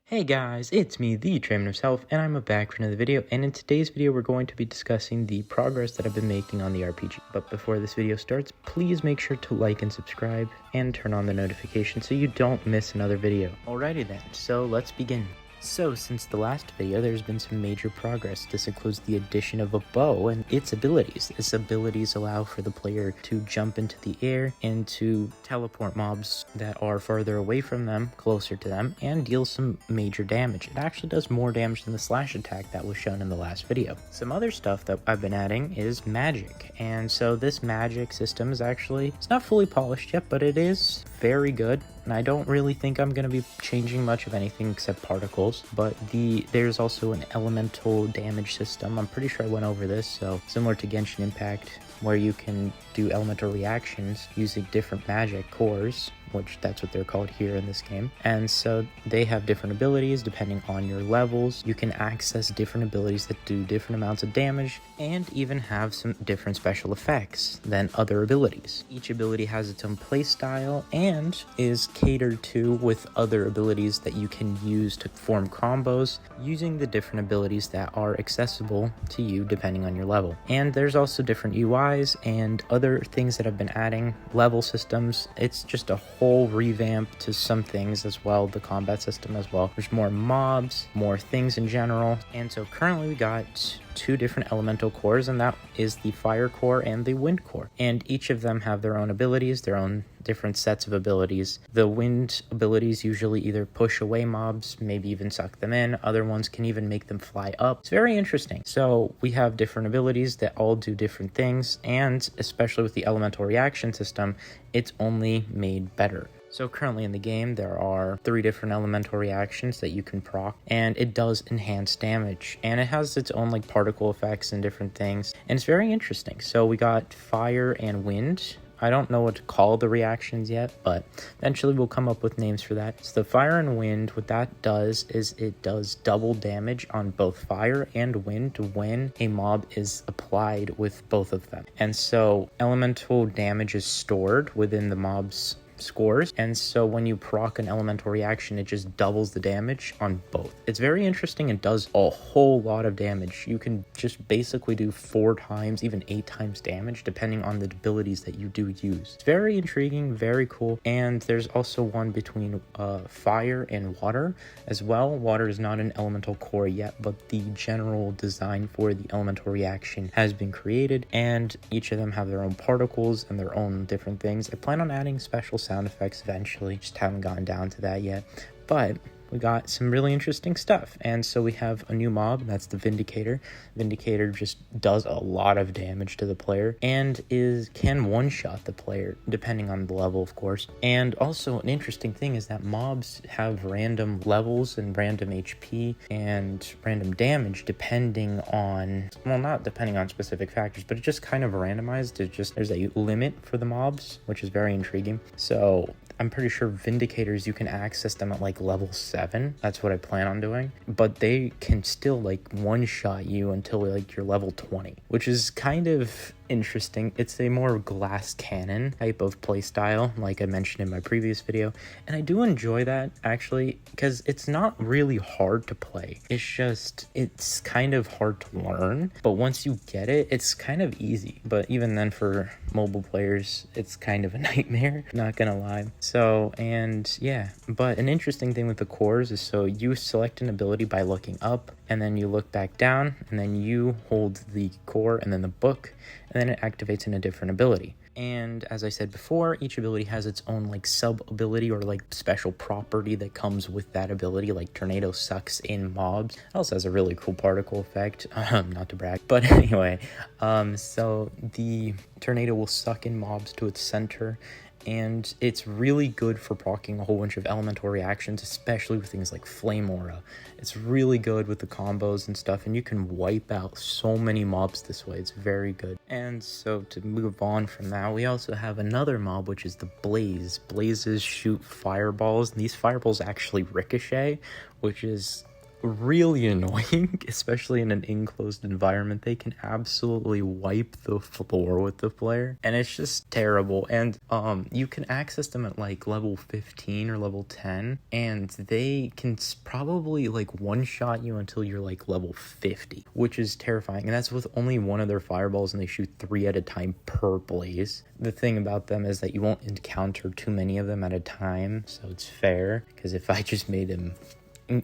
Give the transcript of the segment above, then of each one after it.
Hey guys, it's me, the Trainer himself, and I'm back for another video, and in today's video we're going to be discussing the progress that I've been making on the RPG. But before this video starts, please make sure to like and subscribe, and turn on the notifications so you don't miss another video. Alrighty then, so let's begin. So, since the last video, there's been some major progress. This includes the addition of a bow and its abilities. Its abilities allow for the player to jump into the air and to teleport mobs that are farther away from them, closer to them, and deal some major damage. It actually does more damage than the slash attack that was shown in the last video. Some other stuff that I've been adding is magic. And so this magic system is it's not fully polished yet, but it is very good. And I don't really think I'm going to be changing much of anything except particles, but there's also an elemental damage system. I'm pretty sure I went over this, so similar to Genshin Impact, where you can do elemental reactions using different magic cores, which that's what they're called here in this game. And so they have different abilities depending on your levels. You can access different abilities that do different amounts of damage and even have some different special effects than other abilities. Each ability has its own play style and is catered to with other abilities that you can use to form combos using the different abilities that are accessible to you depending on your level. And there's also different UIs and other things that I've been adding, level systems. It's just a whole revamp to some things as well, the combat system as well. There's more mobs, more things in general. And so currently we got two different elemental cores, and that is the fire core and the wind core. And each of them have their own abilities, their own different sets of abilities. The wind abilities usually either push away mobs, maybe even suck them in. Other ones can even make them fly up. It's very interesting. So we have different abilities that all do different things, and especially with the elemental reaction system, it's only made better. So currently in the game, there are 3 different elemental reactions that you can proc, and it does enhance damage, and it has its own like particle effects and different things, and it's very interesting. So we got fire and wind. I don't know what to call the reactions yet, but eventually we'll come up with names for that. So the fire and wind, what that does is it does double damage on both fire and wind when a mob is applied with both of them. And so elemental damage is stored within the mob's scores, and so when you proc an elemental reaction, it just doubles the damage on both. It's very interesting and does a whole lot of damage. You can just basically do 4 times, even 8 times damage depending on the abilities that you do use. It's very intriguing, very cool. And there's also one between fire and water as well. Water is not an elemental core yet, but the general design for the elemental reaction has been created, and each of them have their own particles and their own different things. I plan on adding special sound effects eventually, just haven't gotten down to that yet, but we got some really interesting stuff. And so we have a new mob, that's the Vindicator. Vindicator just does a lot of damage to the player and can one-shot the player depending on the level, of course. And also an interesting thing is that mobs have random levels and random HP and random damage depending on, well, not depending on specific factors, but it's just kind of randomized. There's a limit for the mobs, which is very intriguing. So I'm pretty sure Vindicators, you can access them at like level 7. That's what I plan on doing. But they can still like one-shot you until like you're level 20, which is kind of interesting. It's a more glass cannon type of playstyle, like I mentioned in my previous video, and I do enjoy that actually, because it's not really hard to play. It's kind of hard to learn, but once you get it, it's kind of easy. But even then, for mobile players, it's kind of a nightmare, not gonna lie. So, and yeah, but an interesting thing with the cores is, so you select an ability by looking up, and then you look back down, and then you hold the core and then the book, and then it activates in a different ability. And as I said before, each ability has its own like sub ability or like special property that comes with that ability, like Tornado sucks in mobs. It also has a really cool particle effect, not to brag, but anyway, so the Tornado will suck in mobs to its center, and it's really good for proccing a whole bunch of elemental reactions, especially with things like Flame Aura. It's really good with the combos and stuff, and you can wipe out so many mobs this way. It's very good. And so to move on from that, we also have another mob, which is the Blaze. Blazes shoot fireballs, and these fireballs actually ricochet, which is really annoying, especially in an enclosed environment. They can absolutely wipe the floor with the player, and it's just terrible. And you can access them at like level 15 or level 10, and they can probably like one-shot you until you're like level 50, which is terrifying. And that's with only one of their fireballs, and they shoot 3 at a time per blaze. The thing about them is that you won't encounter too many of them at a time, so it's fair, because if I just made them,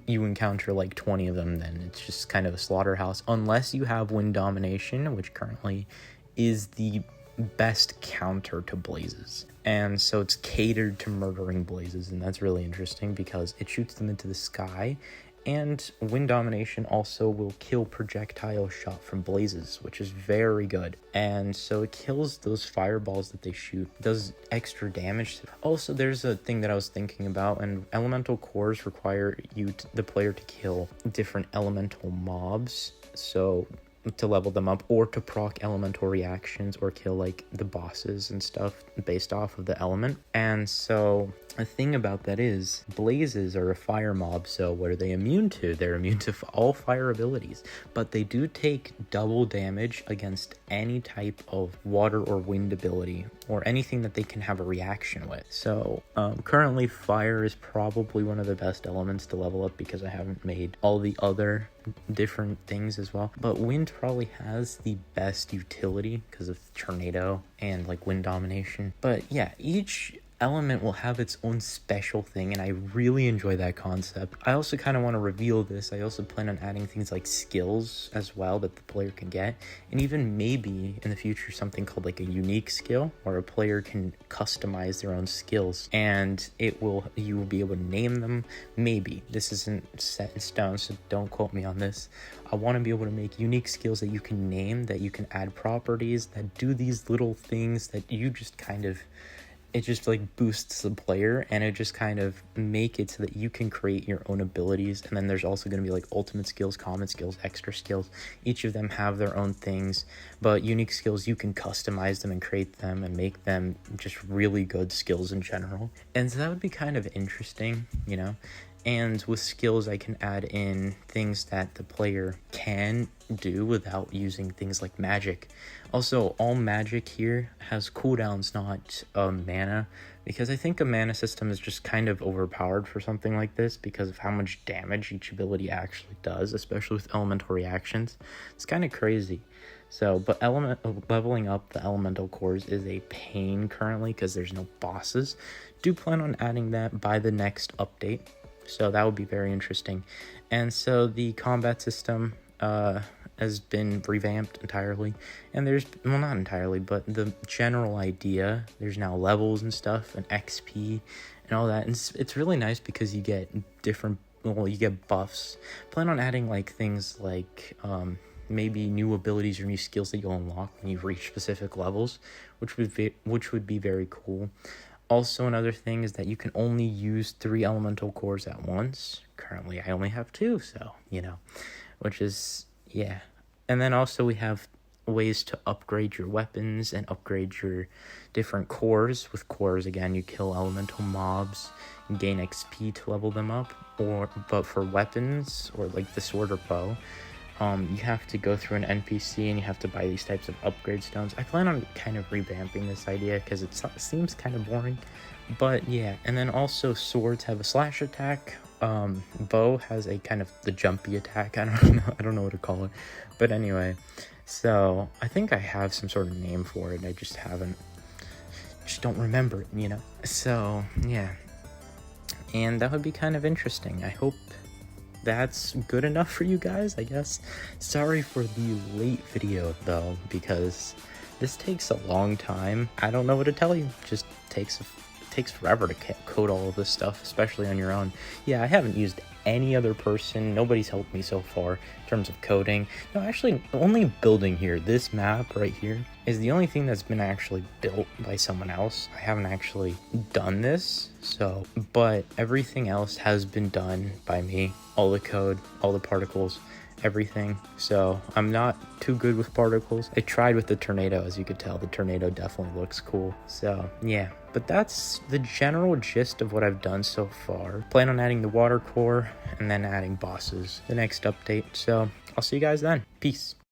you encounter like 20 of them, then it's just kind of a slaughterhouse, unless you have wind domination, which currently is the best counter to blazes. And so it's catered to murdering blazes, and that's really interesting because it shoots them into the sky. And wind domination also will kill projectile shot from blazes, which is very good. And so it kills those fireballs that they shoot, does extra damage. Also, there's a thing that I was thinking about, and elemental cores require the player to kill different elemental mobs, so to level them up, or to proc elemental reactions, or kill like the bosses and stuff based off of the element. And so the thing about that is blazes are a fire mob, so what are they immune to? They're immune to all fire abilities, but they do take double damage against any type of water or wind ability, or anything that they can have a reaction with. So currently fire is probably one of the best elements to level up, because I haven't made all the other different things as well. But wind probably has the best utility because of tornado and like wind domination. But yeah, each element will have its own special thing, and I really enjoy that concept. I also kind of want to reveal this. I also plan on adding things like skills as well that the player can get, and even maybe in the future something called like a unique skill, where a player can customize their own skills, and you will be able to name them. Maybe this isn't set in stone, so don't quote me on this. I want to be able to make unique skills that you can name, that you can add properties that do these little things that you just kind of, it just like boosts the player, and it just kind of make it so that you can create your own abilities. And then there's also going to be like ultimate skills, common skills, extra skills. Each of them have their own things, but unique skills, you can customize them and create them and make them just really good skills in general. And so that would be kind of interesting, you know. And with skills, I can add in things that the player can do without using things like magic. Also, all magic here has cooldowns, not mana, because I think a mana system is just kind of overpowered for something like this because of how much damage each ability actually does, especially with elemental reactions. It's kind of crazy. So, but leveling up the elemental cores is a pain currently because there's no bosses. Do plan on adding that by the next update. So that would be very interesting. And so the combat system has been revamped entirely, and there's, well, not entirely, but the general idea, there's now levels and stuff and XP and all that, and it's really nice because you get different, well, you get buffs. Plan on adding like things like maybe new abilities or new skills that you'll unlock when you reach specific levels, which would be very cool. Also, another thing is that you can only use 3 elemental cores at once. Currently, I only have 2, so, you know, which is, yeah. And then also we have ways to upgrade your weapons and upgrade your different cores. With cores, again, you kill elemental mobs and gain XP to level them up. But for weapons, or like the sword or bow, you have to go through an NPC and you have to buy these types of upgrade stones. I plan on kind of revamping this idea because it seems kind of boring, but yeah. And then also swords have a slash attack. Bow has a kind of the jumpy attack. I don't know what to call it, but anyway. So I think I have some sort of name for it. I just don't remember it, you know. So yeah, and that would be kind of interesting. I hope that's good enough for you guys, I guess. Sorry for the late video though, because this takes a long time. I don't know what to tell you. It just takes forever to code all of this stuff, especially on your own. Yeah, I haven't used any other person. Nobody's helped me so far in terms of coding. No, actually, only building here. This map right here is the only thing that's been actually built by someone else. I haven't actually done this, so, but everything else has been done by me. All the code, all the particles, everything. So I'm not too good with particles. I tried with the tornado. As you could tell, the tornado definitely looks cool. So yeah, but that's the general gist of what I've done so far. Plan on adding the water core and then adding bosses the next update. So I'll see you guys then. Peace.